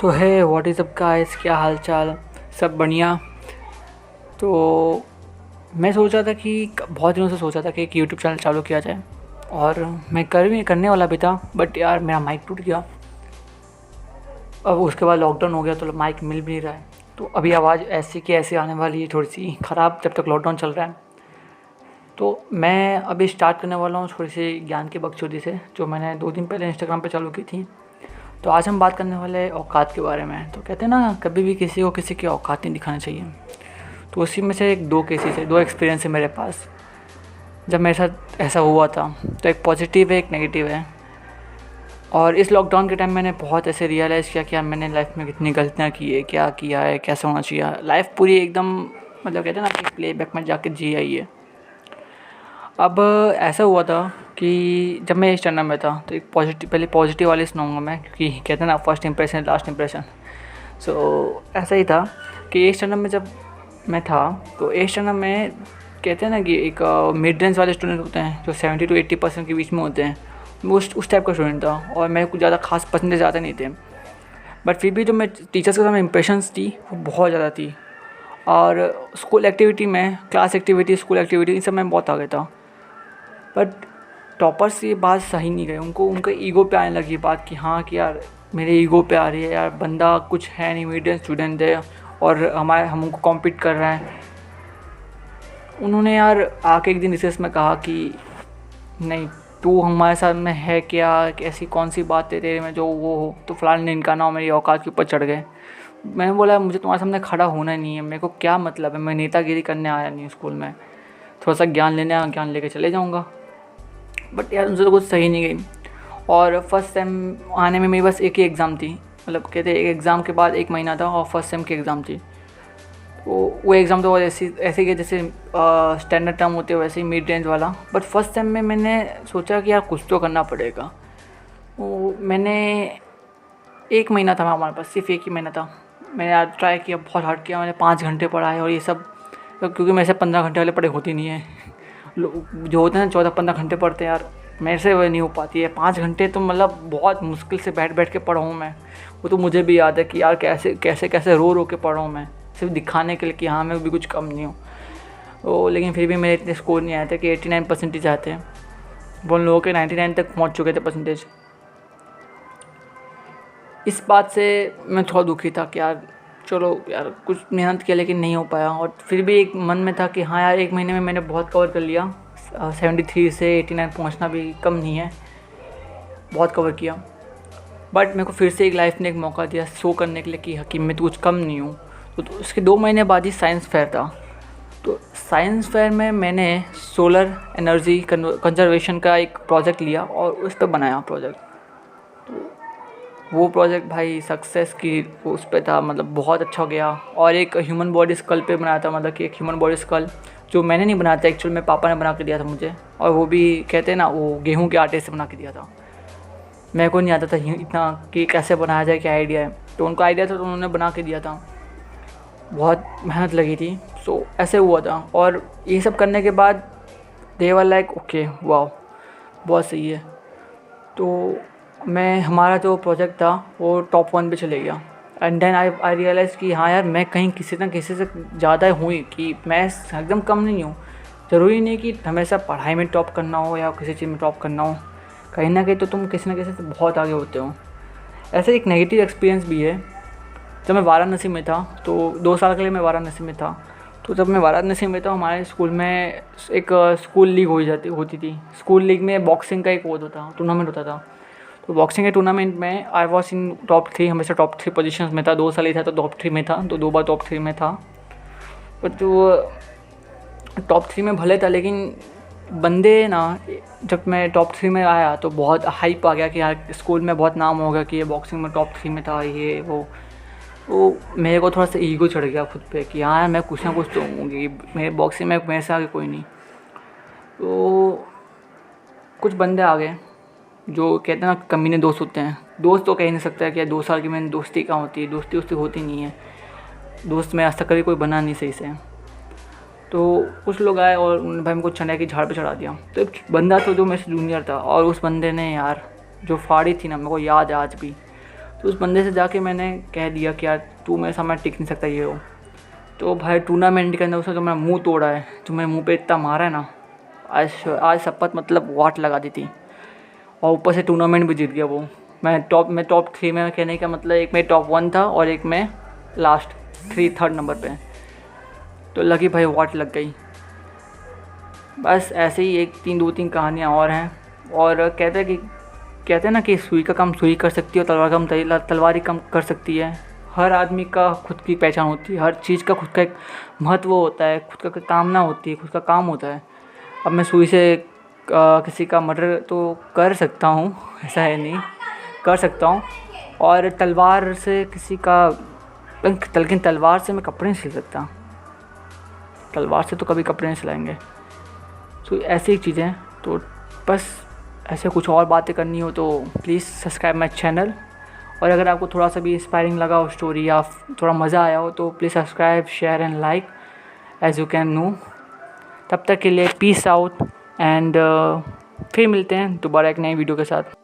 सो है what is up guys, क्या हाल चाल। सब बढ़िया। तो मैं सोच रहा था कि बहुत दिनों से सोच रहा था कि एक यूट्यूब चैनल चालू किया जाए, और मैं करने वाला भी था, बट यार मेरा माइक टूट गया। अब उसके बाद लॉकडाउन हो गया तो माइक मिल भी नहीं रहा है। तो अभी आवाज़ ऐसी की ऐसी आने वाली है, थोड़ी सी ख़राब, जब तक लॉकडाउन चल रहा है। तो मैं अभी स्टार्ट करने वाला हूँ थोड़ी सी ज्ञान की बकचोदी से, जो मैंने 2 दिन पहले इंस्टाग्राम पे चालू की थी। तो आज हम बात करने वाले हैं औकात के बारे में। तो कहते हैं ना, कभी भी किसी को किसी की औकात नहीं दिखानी चाहिए। तो उसी में से एक दो केसेस है, दो एक्सपीरियंस है मेरे पास जब मेरे साथ ऐसा हुआ था। तो एक पॉजिटिव है, एक नेगेटिव है। और इस लॉकडाउन के टाइम मैंने बहुत ऐसे रियलाइज़ किया कि यार मैंने लाइफ में कितनी गलतियाँ की है, क्या किया है, कैसे होना चाहिए। लाइफ पूरी एकदम, मतलब कहते हैं ना कि प्लेबैक में जाके जी आई है। अब ऐसा हुआ था कि जब मैं इस चैनल में था तो एक पहले पॉजिटिव वाले सुनाऊंगा मैं, क्योंकि कहते हैं ना फर्स्ट इंप्रेशन लास्ट इंप्रेशन। सो ऐसा ही था कि इस चैनल में जब मैं था, तो इस चैनल में कहते हैं ना कि एक मिड रेंज वाले स्टूडेंट होते हैं जो 70 to 80% के बीच में होते हैं। मैं उस टाइप का स्टूडेंट था, और मेरे को ज़्यादा खास परसेंटेज ज़्यादा नहीं थे। बट फिर भी जो मैं टीचर्स के साथ इम्प्रेशंस थी वो बहुत ज़्यादा थी। और स्कूल एक्टिविटी में, क्लास एक्टिविटी, स्कूल एक्टिविटी, इन सब में बहुत आगे था। बट टॉपर्स ये बात सही नहीं गई, उनको उनके ईगो पे आने लगी बात कि हाँ कि यार मेरे ईगो पे आ रही है, यार बंदा कुछ है नहीं, मीडियम स्टूडेंट है और हम उनको कॉम्पीट कर रहे हैं। उन्होंने यार आके एक दिन रिसेस में कहा कि नहीं, तू हमारे साथ में है क्या, ऐसी कौन सी बात है तेरे में जो वो हो। तो फ़िलहाल इनका नाम मेरी औकात के ऊपर चढ़ गए। मैंने बोला मुझे तुम्हारे सामने खड़ा होना नहीं है, मेरे को क्या मतलब है, मैं नेतागिरी करने आया नहीं स्कूल में, थोड़ा सा ज्ञान लेने आया, ज्ञान लेके चले जाऊँगा। बट यार उनसे तो कुछ सही नहीं गई। और फर्स्ट सेम आने में मेरी बस एक ही एग्ज़ाम थी, मतलब कहते एक एग्ज़ाम के बाद 1 महीना था और फर्स्ट सेम की एग्ज़ाम थी। वो एग्ज़ाम तो ऐसे कि जैसे स्टैंडर्ड टर्म होते हैं वैसे ही मिड रेंज वाला। बट फर्स्ट सेम में मैंने सोचा कि यार कुछ तो करना पड़ेगा। वो मैंने 1 महीना था हमारे पास, सिर्फ 1 ही महीना था। मैंने यार ट्राई किया, बहुत हार्ड किया, मैंने 5 घंटे पढ़ाए और ये सब, क्योंकि मेरे से 15 घंटे वाले पढ़ाई होती नहीं है। जो होते हैं ना 14-15 घंटे पढ़ते हैं यार, मेरे से वो नहीं हो पाती है। 5 घंटे तो मतलब बहुत मुश्किल से बैठ बैठ के पढ़ा हूँ मैं। वो तो मुझे भी याद है कि यार कैसे कैसे कैसे रो रो के पढ़ा हूँ मैं, सिर्फ दिखाने के लिए कि हाँ मैं भी कुछ कम नहीं हूँ। तो लेकिन फिर भी मेरे इतने स्कोर नहीं आए थे कि 89% आते हैं। वो लोगों के 99 तक पहुँच चुके थे परसेंटेज। इस बात से मैं थोड़ा दुखी था कि यार चलो यार कुछ मेहनत किया लेकिन नहीं हो पाया। और फिर भी एक मन में था कि हाँ यार 1 महीने में मैंने बहुत कवर कर लिया। 73 से 89 पहुँचना भी कम नहीं है, बहुत कवर किया। बट मेरे को फिर से एक लाइफ ने एक मौका दिया शो करने के लिए कि मैं तो कुछ कम नहीं हूँ। तो उसके 2 महीने बाद ही साइंस फेयर था। तो साइंस फेयर में मैंने सोलर एनर्जी कंजर्वेशन का एक प्रोजेक्ट लिया और उस पर बनाया प्रोजेक्ट। वो प्रोजेक्ट भाई सक्सेस की उस पे था, मतलब बहुत अच्छा गया। और एक ह्यूमन बॉडी स्कल पे बनाया था, मतलब कि एक ह्यूमन बॉडी स्कल जो मैंने नहीं बनाया था एक्चुअल में, पापा ने बना के दिया था मुझे। और वो भी कहते हैं ना वो गेहूं के आटे से बना के दिया था। मेरे को नहीं आता था इतना कि कैसे बनाया जाए, क्या आइडिया है। तो उनको आइडिया था तो उन्होंने बना के दिया था, बहुत मेहनत लगी थी। सो ऐसे हुआ था। और ये सब करने के बाद दे वर लाइक ओके वाह, बहुत सही है। तो मैं, हमारा जो प्रोजेक्ट था वो टॉप 1 पे चले गया। एंड देन आई रियलाइज़ कि हाँ यार मैं कहीं किसी ना किसी से ज़्यादा हुई, कि मैं एकदम कम नहीं हूँ। ज़रूरी नहीं कि हमेशा पढ़ाई में टॉप करना हो या किसी चीज़ में टॉप करना हो, कहीं ना कहीं तो तुम किसी न किसी से बहुत आगे होते हो। ऐसे एक नेगेटिव एक्सपीरियंस भी है। जब मैं वाराणसी में था, तो 2 साल के लिए मैं वाराणसी में था। तो जब मैं वाराणसी में था, हमारे स्कूल में एक स्कूल लीग होती थी। स्कूल लीग में बॉक्सिंग का एक वो होता था, टूर्नामेंट होता था। तो बॉक्सिंग के टूर्नामेंट में आई वॉज इन टॉप 3, हमेशा टॉप 3 पोजीशंस में था। 2 साल ही था तो टॉप 3 में था, तो 2 बार टॉप 3 में था। बट तो टॉप 3 में भले था, लेकिन बंदे ना, जब मैं टॉप 3 में आया तो बहुत हाइप आ गया कि यार स्कूल में बहुत नाम हो गया कि ये बॉक्सिंग में टॉप 3 में था, ये वो। तो मेरे को थोड़ा सा ईगो चढ़ गया खुद पे कि हाँ यार मैं कुछ ना कुछ तो होंगी, मेरे बॉक्सिंग में मेरे से आगे कोई नहीं। तो कुछ बंदे आ गए जो कहते हैं ना कमीने दोस्त होते हैं। दोस्त तो कह ही नहीं सकता है कि 2 साल की मैंने दोस्ती कहाँ होती है, दोस्ती वोस्ती होती नहीं है। दोस्त में आज तक कभी कोई बना नहीं सही से। तो कुछ लोग आए और उन्होंने भाई मेरे को चने की झाड़ पे चढ़ा दिया। तो एक बंदा था जो मेरे से जूनियर था, और उस बंदे ने यार जो फाड़ी थी ना, मेरे को याद है आज भी। तो उस बंदे से जाके मैंने कह दिया कि यार तू मेरे सामने टिक नहीं सकता ये हो। तो भाई टूर्नामेंट के अंदर उसने जो मेरा मुँह तोड़ा है, जो मेरे मुँह पे इतना मारा है ना, आज शपथ मतलब वाट लगा दी थी। और ऊपर से टूर्नामेंट भी जीत गया वो। मैं टॉप 3 में, कहने का मतलब एक में टॉप 1 था और एक में लास्ट थर्ड नंबर पे। तो लगी भाई वाट लग गई। बस ऐसे ही दो तीन कहानियाँ और हैं। और कहते हैं ना कि सुई का काम सुई कर सकती है और तलवार का काम तलवार ही काम कर सकती है। हर आदमी का खुद की पहचान होती है, हर चीज़ का खुद का एक महत्व होता है, खुद का कामना होती है, खुद का काम होता है। अब मैं सुई से किसी का मर्डर तो कर सकता हूँ, ऐसा है नहीं, कर सकता हूँ। और तलवार से किसी का, लेकिन तलवार से मैं कपड़े नहीं सिल सकता। तलवार से तो कभी कपड़े नहीं सिलाएंगे। तो ऐसी चीज़ें। तो बस ऐसे कुछ और बातें करनी हो तो प्लीज़ सब्सक्राइब माई चैनल। और अगर आपको थोड़ा सा भी इंस्पायरिंग लगा हो स्टोरी या थोड़ा मज़ा आया हो तो please subscribe, share and like as you can know. तब तक के लिए पीस आउट एंड फिर मिलते हैं दोबारा एक नई वीडियो के साथ।